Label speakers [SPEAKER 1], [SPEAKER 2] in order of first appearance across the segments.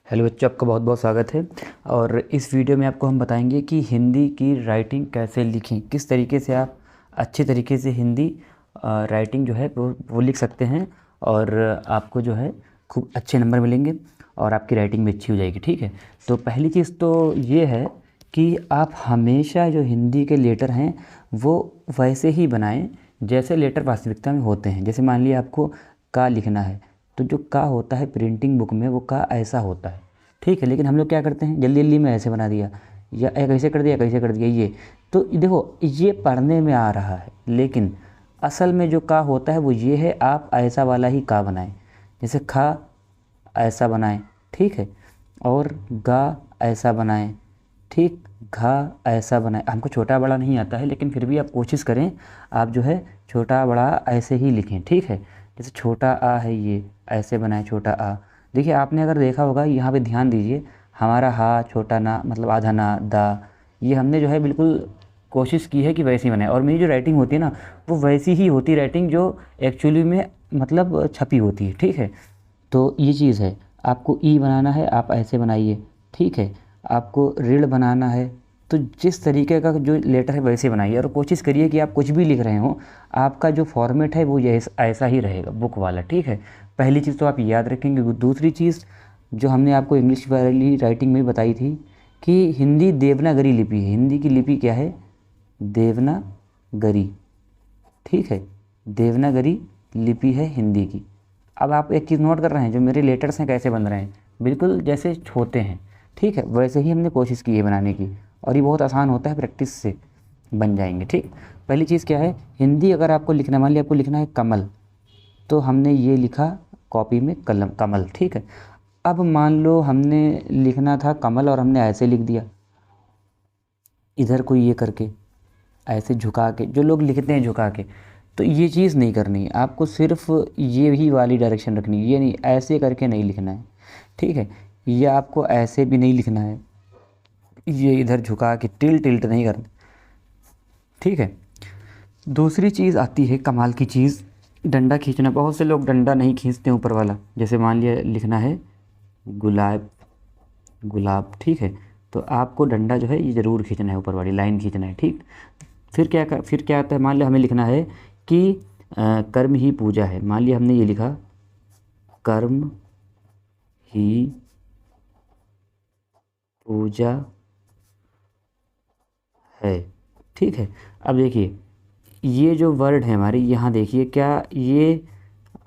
[SPEAKER 1] Hello बच्चों, आपका बहुत बहुत स्वागत है। और इस वीडियो में आपको हम बताएंगे कि हिंदी की राइटिंग कैसे लिखें, किस तरीके से आप अच्छे तरीके से हिंदी राइटिंग जो है वो लिख सकते हैं और आपको जो है खूब अच्छे नंबर मिलेंगे और आपकी राइटिंग भी अच्छी हो जाएगी। ठीक है, तो पहली चीज़ तो ये है कि आप हमेशा जो हिंदी के लेटर हैं वो वैसे ही बनाएं जैसे लेटर वास्तविकता में होते हैं। जैसे मान लिया आपको का लिखना है तो जो का होता है प्रिंटिंग बुक में वो का ऐसा होता है। ठीक है, लेकिन हम लोग क्या करते हैं, जल्दी जल्दी में ऐसे बना दिया या एक ऐसे कर दिया, कैसे कर दिया। ये तो देखो, ये पढ़ने में आ रहा है, लेकिन असल में जो का होता है वो ये है, आप ऐसा वाला ही का बनाएं। जैसे खा ऐसा बनाएं, ठीक है, और गा ऐसा बनाएं, ठीक, घा ऐसा बनाएं। हमको छोटा बड़ा नहीं आता है, लेकिन फिर भी आप कोशिश करें, आप जो है छोटा बड़ा ऐसे ही लिखें। ठीक है, जैसे छोटा आ है ये ऐसे बनाएं, छोटा आ। देखिए, आपने अगर देखा होगा, यहाँ पे ध्यान दीजिए, हमारा हा छोटा ना मतलब आधा ना दा, ये हमने जो है बिल्कुल कोशिश की है कि वैसी बनाए। और मेरी जो राइटिंग होती है ना, वो वैसी ही होती है राइटिंग जो एक्चुअली में मतलब छपी होती है। ठीक है, तो ये चीज़ है। आपको ई बनाना है, आप ऐसे बनाइए। ठीक है, आपको ऋण बनाना है तो जिस तरीके का जो लेटर है वैसे बनाइए, और कोशिश करिए कि आप कुछ भी लिख रहे हो, आपका जो फॉर्मेट है वो ये ऐसा ही रहेगा, बुक वाला। ठीक है, पहली चीज़ तो आप याद रखेंगे। दूसरी चीज़ जो हमने आपको इंग्लिश वाली राइटिंग में बताई थी कि हिंदी देवनागरी लिपि है। हिंदी की लिपि क्या है? देवनागरी। ठीक है, देवनागरी लिपि है हिंदी की। अब आप एक चीज़ नोट कर रहे हैं, जो मेरे लेटर्स हैं कैसे बन रहे हैं, बिल्कुल जैसे होते हैं। ठीक है, वैसे ही हमने कोशिश की है बनाने की, और ये बहुत आसान होता है, प्रैक्टिस से बन जाएंगे। ठीक, पहली चीज़ क्या है, हिंदी अगर आपको लिखना, मान लिया आपको लिखना है कमल, तो हमने ये लिखा कॉपी में कलम कमल। ठीक है, अब मान लो हमने लिखना था कमल और हमने ऐसे लिख दिया, इधर को ये करके ऐसे झुका के, जो लोग लिखते हैं झुका के, तो ये चीज़ नहीं करनी है। आपको सिर्फ ये ही वाली डायरेक्शन रखनी है, ये नहीं ऐसे करके नहीं लिखना है। ठीक है, ये आपको ऐसे भी नहीं लिखना है, ये इधर झुका के टिल्ट नहीं करना। ठीक है, दूसरी चीज़ आती है कमाल की चीज़, डंडा खींचना। बहुत से लोग डंडा नहीं खींचते ऊपर वाला। जैसे मान लिया लिखना है गुलाब, गुलाब। ठीक है, तो आपको डंडा जो है ये ज़रूर खींचना है, ऊपर वाली लाइन खींचना है। ठीक, फिर क्या आता है, मान लिया हमें लिखना है कि कर्म ही पूजा है। मान लिया हमने ये लिखा कर्म ही पूजा है। ठीक है, अब देखिए ये जो वर्ड है हमारे, यहाँ देखिए क्या ये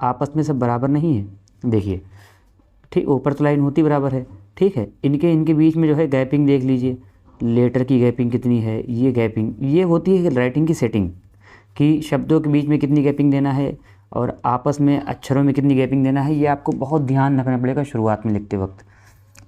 [SPEAKER 1] आपस में सब बराबर नहीं है? देखिए, ठीक, ऊपर तो लाइन होती बराबर है। ठीक है, इनके इनके बीच में जो है गैपिंग देख लीजिए, लेटर की गैपिंग कितनी है। ये गैपिंग ये होती है राइटिंग की सेटिंग, कि शब्दों के बीच में कितनी गैपिंग देना है और आपस में अक्षरों में कितनी गैपिंग देना है। ये आपको बहुत ध्यान रखना पड़ेगा शुरुआत में लिखते वक्त।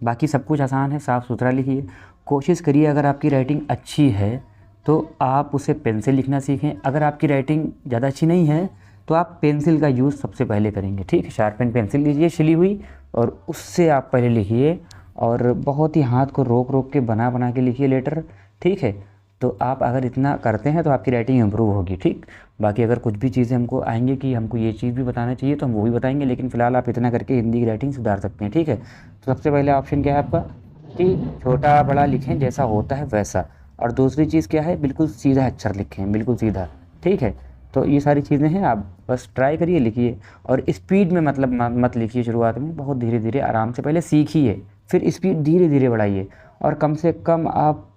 [SPEAKER 1] बाकी सब कुछ आसान है, साफ़ सुथरा लिखिए। कोशिश करिए, अगर आपकी राइटिंग अच्छी है तो आप उसे पेन से लिखना सीखें। अगर आपकी राइटिंग ज़्यादा अच्छी नहीं है तो आप पेंसिल का यूज़ सबसे पहले करेंगे। ठीक है, शार्पन पेंसिल लीजिए छिली हुई, और उससे आप पहले लिखिए, और बहुत ही हाथ को रोक रोक के बना बना के लिखिए लेटर। ठीक है, तो आप अगर इतना करते हैं तो आपकी राइटिंग इम्प्रूव होगी। ठीक, बाकी अगर कुछ भी चीज़ें हमको आएंगे कि हमको ये चीज़ भी बताना चाहिए तो हम वो भी बताएंगे, लेकिन फ़िलहाल आप इतना करके हिंदी की राइटिंग सुधार सकते हैं। ठीक है, तो सबसे पहले ऑप्शन क्या है आपका कि छोटा बड़ा लिखें जैसा होता है वैसा, और दूसरी चीज़ क्या है, बिल्कुल सीधा अक्षर लिखें, बिल्कुल सीधा। ठीक है, तो ये सारी चीज़ें हैं, आप बस ट्राई करिए, लिखिए। और स्पीड में मतलब मत लिखिए शुरुआत में, बहुत धीरे धीरे आराम से पहले सीखिए, फिर स्पीड धीरे धीरे बढ़ाइए। और कम से कम आप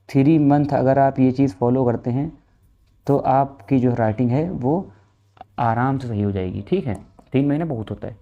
[SPEAKER 1] 3 मंथ अगर आप ये चीज़ फॉलो करते हैं तो आपकी जो राइटिंग है वो आराम से सही हो जाएगी। ठीक है, 3 महीने बहुत होता है।